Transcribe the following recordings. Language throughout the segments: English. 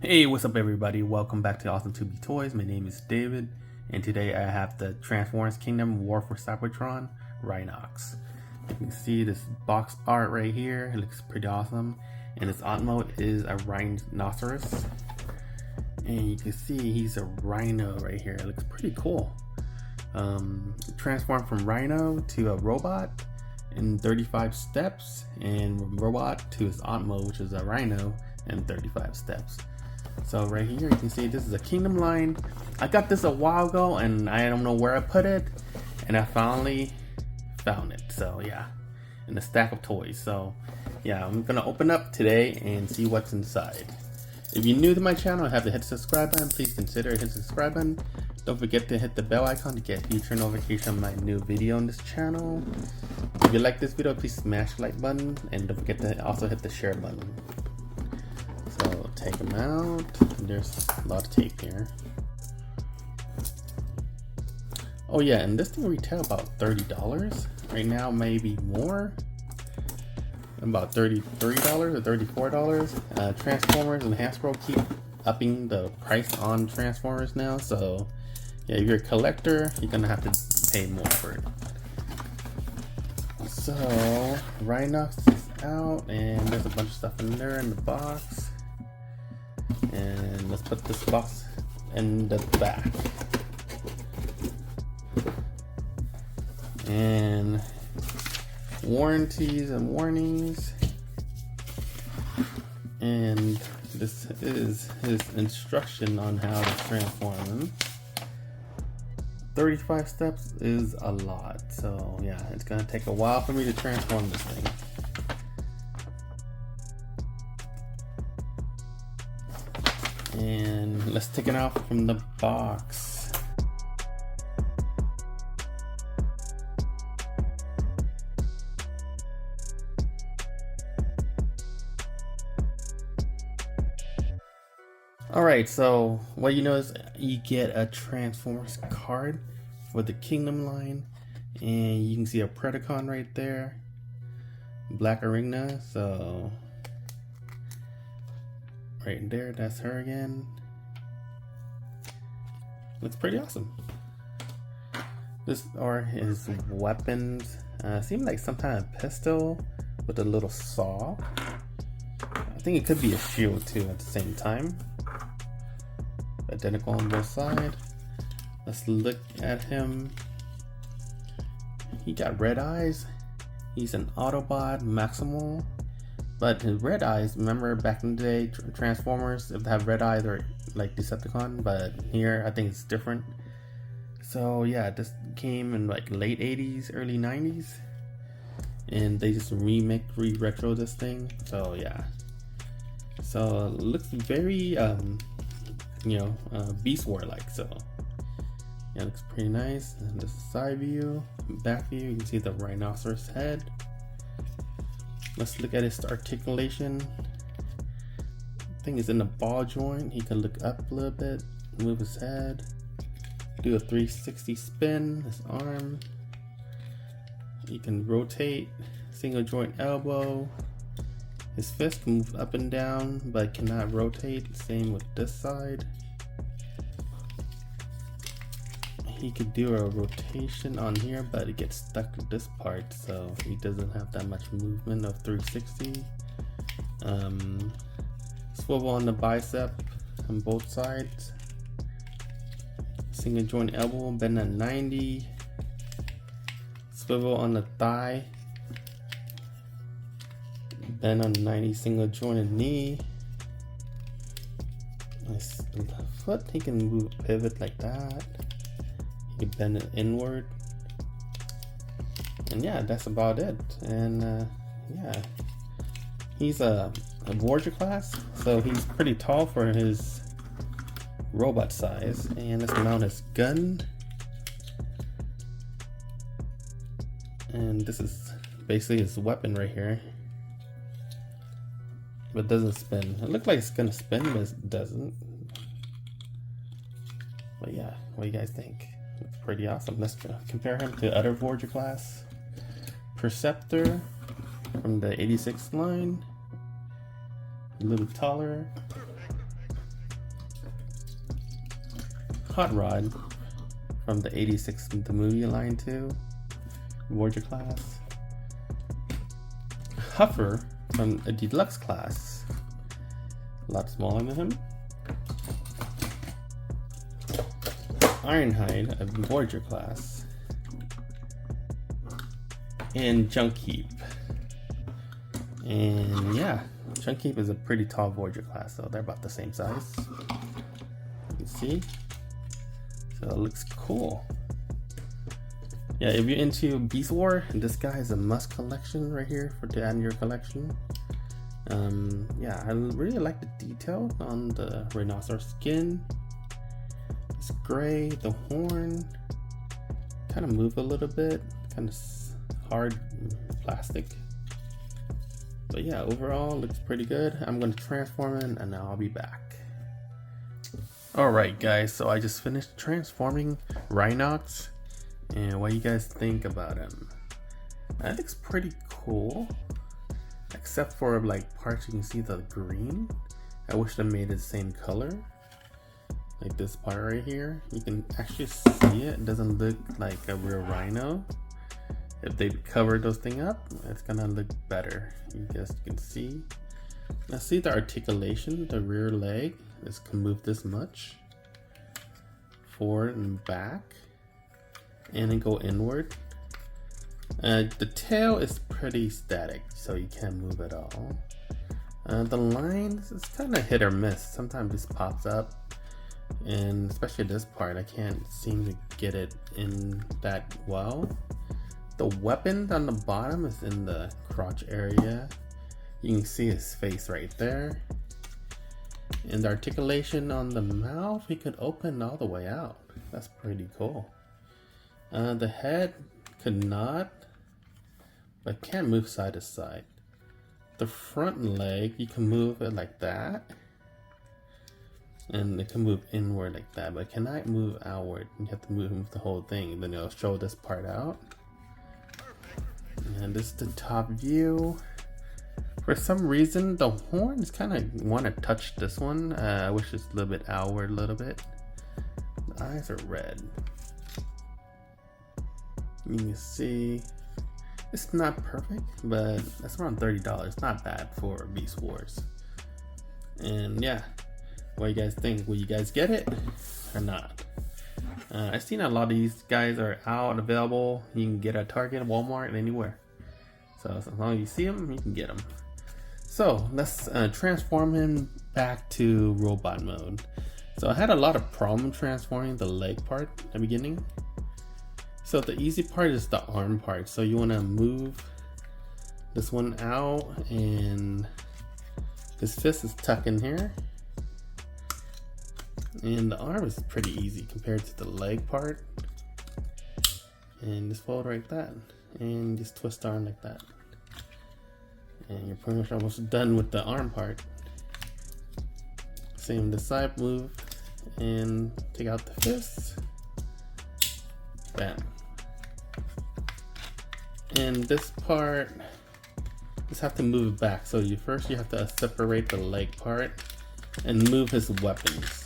Hey, what's up everybody? Welcome back to AwesomeTubees Toys. My name is David, and today I have the Transformers Kingdom War for Cybertron Rhinox. You can see this box art right here. It looks pretty awesome. And its art mode is a rhinoceros. And you can see he's a rhino right here. It looks pretty cool. Transformed from rhino to a robot in 35 steps, and robot to his art mode, which is a rhino, in 35 steps. So right here you can see this is a Kingdom line. I got this a while ago and I don't know where I put it, and I finally found it. So yeah, in a stack of toys. So yeah, I'm gonna open up today and see what's inside. If you're new to my channel and have to hit the subscribe button, please consider hitting the subscribe button. Don't forget to hit the bell icon to get future notification of my new video on this channel. If you like this video, please smash the like button, and don't forget to also hit the share button. So take them out. There's a lot of tape here. Oh yeah, and this thing retail about $30 right now, maybe more. About $33 or $34. Transformers and Hasbro keep upping the price on Transformers now. So yeah, if you're a collector, you're gonna have to pay more for it. So Rhinox is out, and there's a bunch of stuff in there in the box. And let's put this box in the back. And warranties and warnings. And this is his instruction on how to transform them. 35 steps is a lot. So yeah, it's gonna take a while for me to transform this thing. And let's take it out from the box. Alright, so what you know is you get a Transformers card for the Kingdom line, and you can see a Predacon right there, Black Arena. So right there, that's her again. Looks pretty awesome. This are his weapons. Seems like some kind of pistol with a little saw. I think it could be a shield too at the same time. Identical on both sides. Let's look at him. He got red eyes. He's an Autobot Maximal. But his red eyes, remember back in the day, Transformers, if they have red eyes, they're like Decepticon, but here I think it's different. So yeah, this came in like late 80s, early 90s, and they just retro this thing. So yeah, so it looks very Beast War like. So yeah, it looks pretty nice. And this is side view, back view, you can see the rhinoceros head. Let's look at his articulation. Thing is in the ball joint. He can look up a little bit, move his head, do a 360 spin, his arm. He can rotate, single joint elbow. His fist can move up and down, but cannot rotate. Same with this side. He could do a rotation on here, but it gets stuck to this part, so he doesn't have that much movement of 360. Swivel on the bicep on both sides. Single joint elbow, bend at 90. Swivel on the thigh. Bend on 90, single jointed knee. His foot, he can move, pivot like that. You can bend it inward, and yeah, that's about it. And yeah, he's a Voyager class, so he's pretty tall for his robot size. And let's mount his gun, and this is basically his weapon right here, but it doesn't spin. It looks like it's gonna spin, but it doesn't. But yeah, what do you guys think? It's pretty awesome. Let's compare him to other Voyager class. Perceptor from the 86 line, a little taller. Hot Rod from the 86, the movie line too, Voyager class. Huffer from a deluxe class, a lot smaller than him. Ironhide of Voyager class. And Junk Heap. And yeah, Junk Heap is a pretty tall Voyager class, so they're about the same size. You can see. So it looks cool. Yeah, if you're into Beast War, this guy is a must collection right here to add in your collection. Yeah, I really like the detail on the rhinoceros skin. It's gray, the horn kind of move a little bit, kind of hard plastic. But yeah, overall looks pretty good. I'm going to transform it and now I'll be back. Alright guys, so I just finished transforming Rhinox, and what do you guys think about him? That looks pretty cool, except for like parts you can see the green. I wish they made it the same color. Like this part right here, you can actually see it. It doesn't look like a real rhino. If they cover those things up, it's gonna look better. You guys can see. Now see the articulation, the rear leg. This can move this much forward and back, and then go inward. The tail is pretty static, so you can't move at all. The lines is kind of hit or miss. Sometimes this pops up, and especially this part, I can't seem to get it in that well. The weapon on the bottom is in the crotch area. You can see his face right there. And the articulation on the mouth, he could open all the way out. That's pretty cool. The head could not, but can move side to side. The front leg, you can move it like that. And it can move inward like that, but it cannot move outward. You have to move the whole thing, then it'll show this part out. And this is the top view. For some reason, the horns kind of want to touch this one. I wish it's a little bit outward, a little bit. The eyes are red. You can see it's not perfect, but that's around $30. Not bad for Beast Wars. And yeah, what do you guys think? Will you guys get it or not? I've seen a lot of these guys are out available. You can get at Target, Walmart, anywhere. So as long as you see them, you can get them. So let's transform him back to robot mode. So I had a lot of problem transforming the leg part at the beginning. So the easy part is the arm part. So you want to move this one out, and his fist is tucked in here. And the arm is pretty easy compared to the leg part. And just fold like that, and just twist the arm like that. And you're pretty much almost done with the arm part. Same the side move, and take out the fist. Bam. And this part, just have to move it back. So first you have to separate the leg part and move his weapons.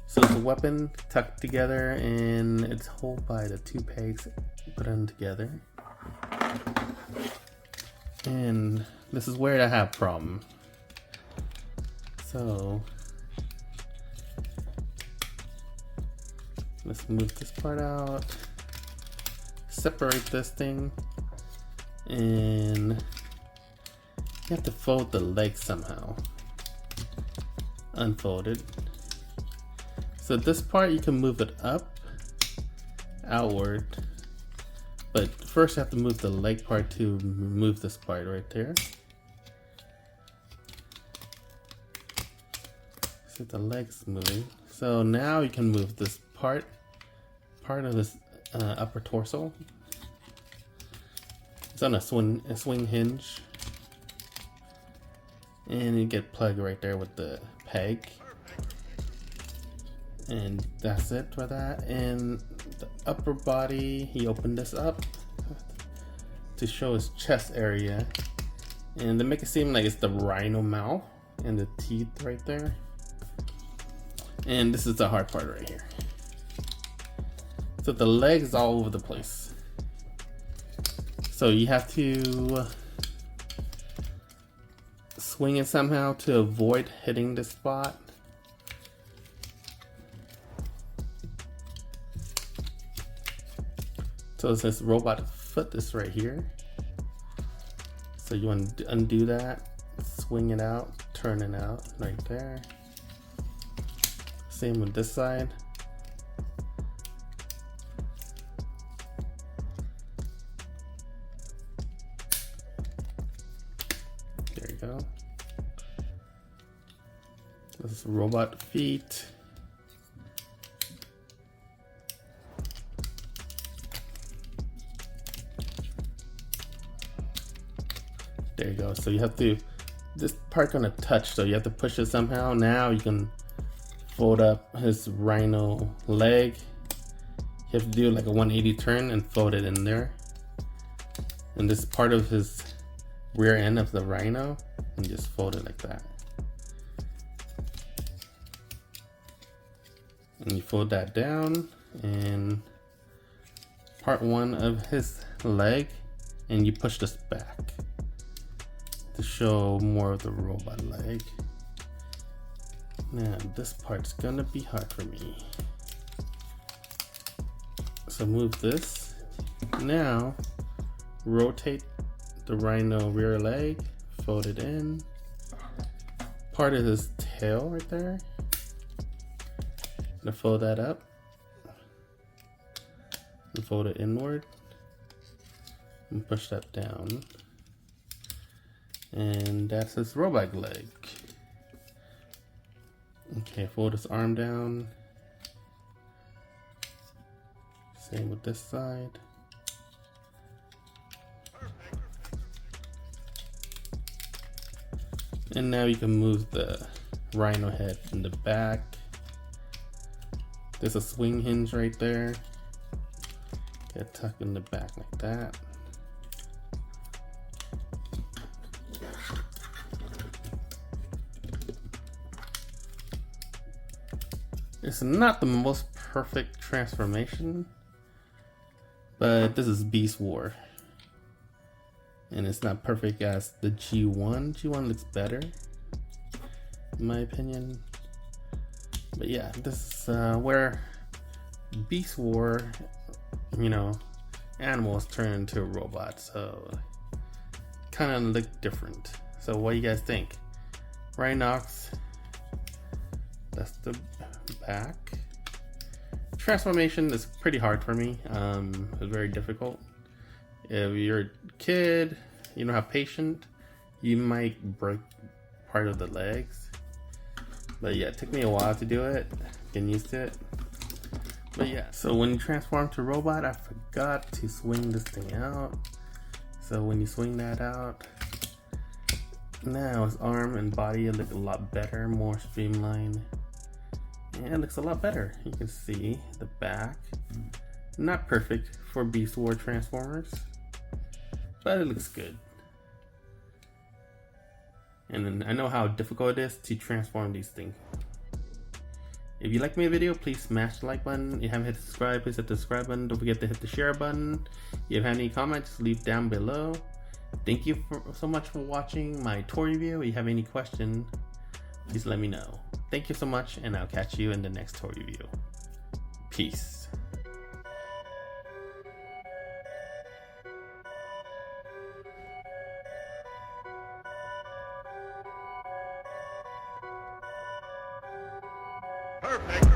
So the weapon tucked together, and it's held by the two pegs, put them together. And this is where I have a problem. So let's move this part out, separate this thing, and you have to fold the leg somehow. Unfold it. So this part you can move it up, outward, but first you have to move the leg part to move this part right there. So the leg's moving. So now you can move this part of this upper torso. It's on a swing hinge, and you get plugged right there with the peg. And that's it for that. And the upper body, he opened this up, to show his chest area, and to make it seem like it's the rhino mouth and the teeth right there. And this is the hard part right here. So the legs all over the place. So you have to swing it somehow to avoid hitting this spot. So this robot foot is right here. So you want to undo that, swing it out, turn it out right there. Same with this side. There you go. This is robot feet. There you go. So you have to, this part gonna touch, so you have to push it somehow. Now you can fold up his rhino leg. You have to do like a 180 turn and fold it in there. And this part of his rear end of the rhino, and just fold it like that. And you fold that down, and part one of his leg, and you push this back to show more of the robot leg. Now this part's gonna be hard for me. So move this. Now rotate the rhino rear leg, fold it in. Part of his tail right there. Gonna fold that up and fold it inward and push that down. And that's his robot leg. Okay, fold his arm down. Same with this side. And now you can move the rhino head in the back. There's a swing hinge right there. Get tucked in the back like that. It's not the most perfect transformation, but this is Beast War. And it's not perfect as the G1. G1 looks better, in my opinion. But yeah, this is where Beast War, you know, animals turn into robots. So kind of look different. So what do you guys think? Rhinox, that's the back. Transformation is pretty hard for me. It's very difficult. If you're a kid, you don't have patience, you might break part of the legs. But yeah, it took me a while to do it, getting used to it. But yeah, so when you transform to robot, I forgot to swing this thing out. So when you swing that out, now his arm and body look a lot better, more streamlined. And it looks a lot better. You can see the back. Not perfect for Beast War Transformers, but it looks good. And then I know how difficult it is to transform these things. If you like my video, please smash the like button. If you haven't hit subscribe, please hit the subscribe button. Don't forget to hit the share button. If you have any comments, just leave down below. Thank you so much for watching my toy review. If you have any questions, please let me know. Thank you so much, and I'll catch you in the next toy review. Peace. Perfect.